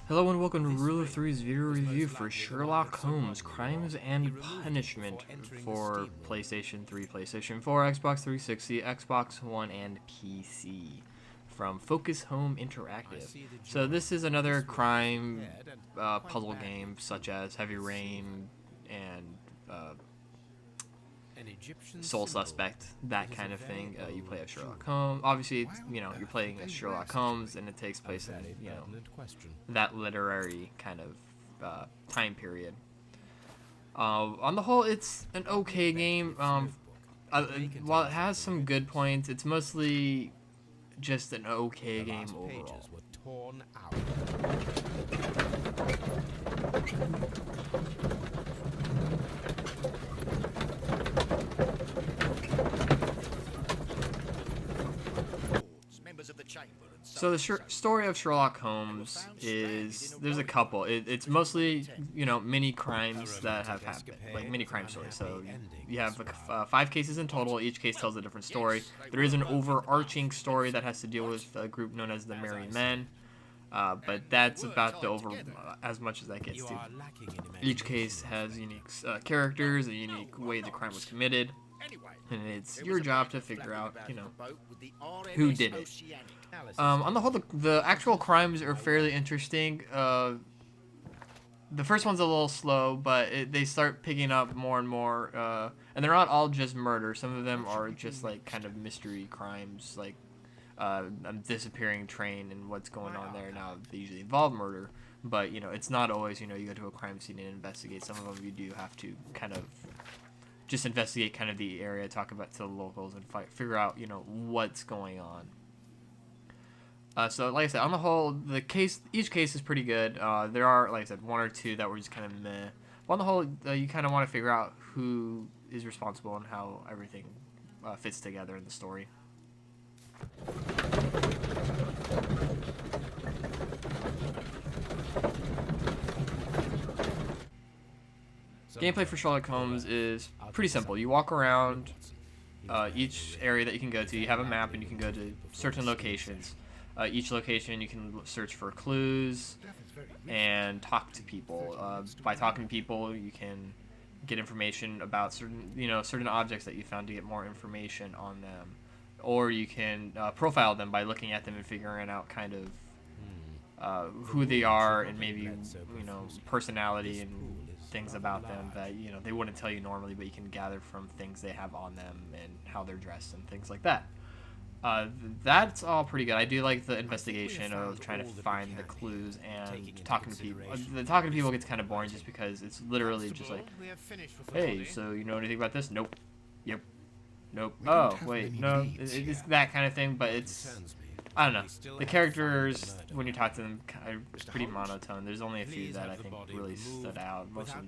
Hello and welcome to Rule of Three's video review for Sherlock Holmes, Crimes and Punishment for PlayStation 3, PlayStation 4, Xbox 360, Xbox One, and PC from Focus Home Interactive. So this is another crime puzzle game such as Heavy Rain and Soul Suspect, that kind of thing. You play as Sherlock Holmes. Obviously, it's, you're playing as Sherlock Holmes, and it takes place in that literary kind of time period. On the whole, it's an okay game. While it has some good points, it's mostly just an okay game overall. So the story of Sherlock Holmes is, there's a couple. It's mostly, mini crimes that have happened, like mini crime stories. So you have 5 cases in total. Each case tells a different story. There is an overarching story that has to deal with a group known as the Merry Men. But that's about as much as that gets to. Each case has unique characters, a unique way the crime was committed, and it's your job to figure out, who did it. On the whole, the actual crimes are fairly interesting. The first one's a little slow, but they start picking up more and more, and they're not all just murder. Some of them are just like kind of mystery crimes, like a disappearing train and what's going on there. Now they usually involve murder, but it's not always you go to a crime scene and investigate. Some of them you do have to kind of just investigate kind of the area, talk about to the locals, and figure out what's going on. So like I said, on the whole, each case is pretty good. There are, like I said, 1 or 2 that were just kind of meh. But on the whole, you kind of want to figure out who is responsible and how everything fits together in the story. Gameplay for Sherlock Holmes is pretty simple. You walk around each area that you can go to. You have a map and you can go to certain locations. Each location you can search for clues and talk to people. By talking to people, you can get information about certain objects that you found to get more information on them. Or you can profile them by looking at them and figuring out kind of who they are and maybe personality and things about them that they wouldn't tell you normally, but you can gather from things they have on them and how they're dressed and things like that. That's all pretty good. I do like the investigation of trying to find the clues and talking to people. The talking to people gets kind of boring just because it's literally just like, hey, so you know anything about this? Nope. Yep. Nope. Oh, wait, no. It's that kind of thing, but it's, I don't know. The characters, when you talk to them, are pretty monotone. There's only a few that I think really stood out. Most of them,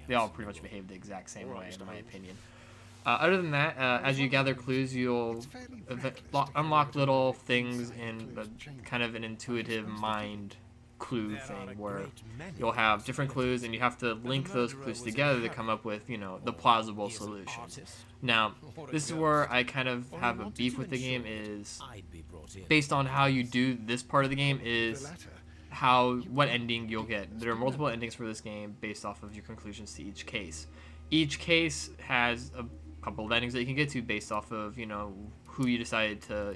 they all pretty much behave the exact same way, in my opinion. Other than that, as you gather clues, you'll unlock little things in kind of an intuitive mind clue thing where you'll have different clues and you have to link those clues together to come up with the plausible solution. Now this is where I kind of have a beef with the game, is based on how you do this part of the game is what ending you'll get. There are multiple endings for this game based off of your conclusions to each case. Each case has a couple of endings that you can get to based off of who you decided to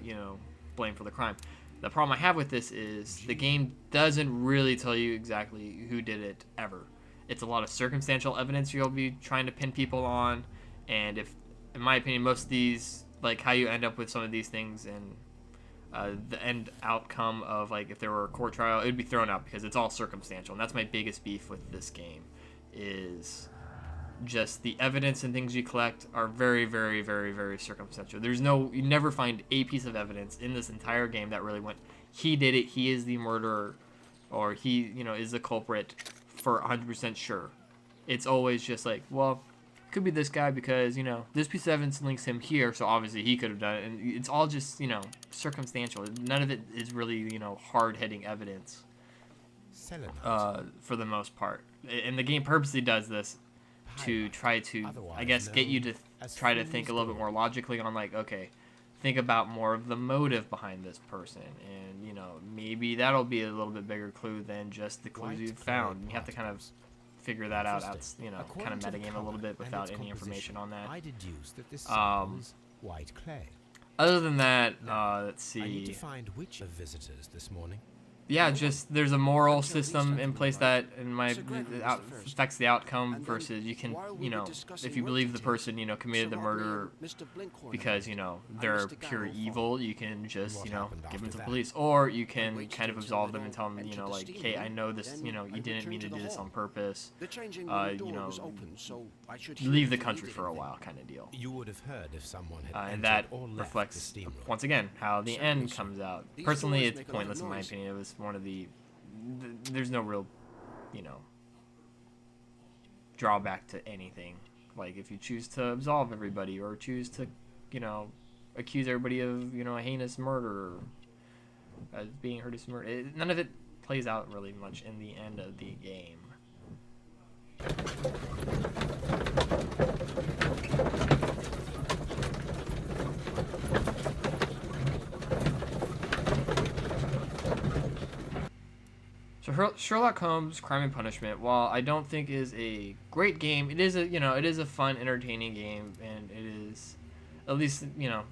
blame for the crime. The problem I have with this is the game doesn't really tell you exactly who did it ever. It's a lot of circumstantial evidence you'll be trying to pin people on, and in my opinion, most of these, like how you end up with some of these things and the end outcome of, like, if there were a court trial, it would be thrown out because it's all circumstantial, and that's my biggest beef with this game, is just the evidence and things you collect are very, very, very, very circumstantial. You never find a piece of evidence in this entire game that really went, he did it, he is the murderer, or he, is the culprit for 100% sure. It's always just like, well, it could be this guy because, this piece of evidence links him here, so obviously he could have done it. And it's all just, circumstantial. None of it is really, hard-hitting evidence for the most part. And the game purposely does this to try to, I guess, get you to try to think a little bit more logically on, like, okay, think about more of the motive behind this person, and maybe that'll be a little bit bigger clue than just the clues you've found. You have to kind of figure that out, kind of metagame a little bit without any information on that. White clay. Other than that, let's see. I need to find which of visitors this morning. Yeah, just there's a moral system in place that affects the outcome versus you can, if you believe the person, committed the murder because, they're pure evil, you can just, give them to the police. Or you can kind of absolve them and tell them, like, hey, I know this, you didn't mean to do this on purpose. Leave the country for a while kind of deal. You would have heard if someone had and that reflects, once again, how the end comes out. Personally, it's pointless in my opinion. It was one of there's no real drawback to anything. Like if you choose to absolve everybody or choose to accuse everybody of a heinous murder as being heinous murder, none of it plays out really much in the end of the game. So Sherlock Holmes: Crime and Punishment, while I don't think is a great game, it is a fun, entertaining game, and it is, at least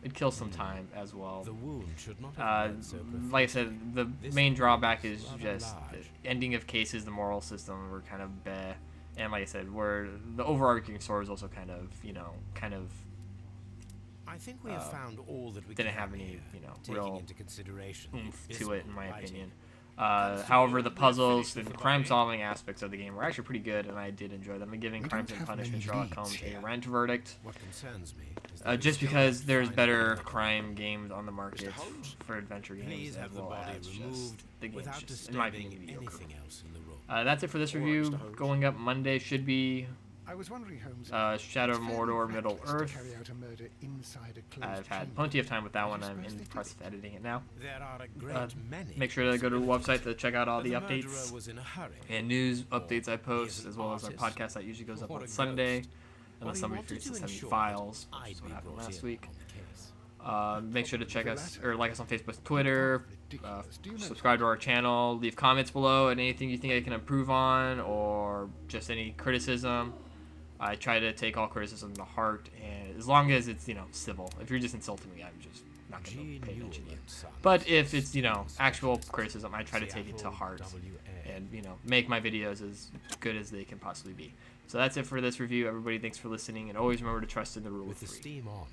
it kills some time as well. The wound should not have so like I said, the main drawback is just the ending of cases, the moral system were kind of bleh, and like I said, where the overarching story is also kind of I think we have found all that we didn't can have any taking real into consideration oomph to it, in my opinion. However, the puzzles and crime-solving aspects of the game were actually pretty good, and I did enjoy them. I'm giving Crime and Punishment Sherlock Holmes a rent verdict, What concerns me is just because there's better crime games on the market for adventure games please as have the well body as removed just the game's without just, in my disturbing opinion, mediocre. anything else in the room. That's it for this review. Going up Monday should be I was wondering, Holmes, Shadow of Mordor, Middle Earth. carry out a murder inside a closed I've had chamber. plenty of time with that one. I'm in the process of editing it now. There are a great many. Make sure to go to the website to check out all But the murderer updates was in a hurry. and news updates I he post, is an as well as our artist podcast that usually goes up or on a Sunday, ghost. unless Or he somebody wanted forgets to to send me ensure files, that which is I'd what be happened brought last in week. on the case. Make sure to check us or like us on Facebook, Twitter. Subscribe to our channel. Leave comments below and anything you think I can improve on, or just any criticism. I try to take all criticism to heart, and as long as it's civil. If you're just insulting me, I'm just not going to pay attention to you. But if it's actual criticism, I try to take it to heart and make my videos as good as they can possibly be. So that's it for this review. Everybody, thanks for listening, and always remember to trust in the rule of With the three. steam on.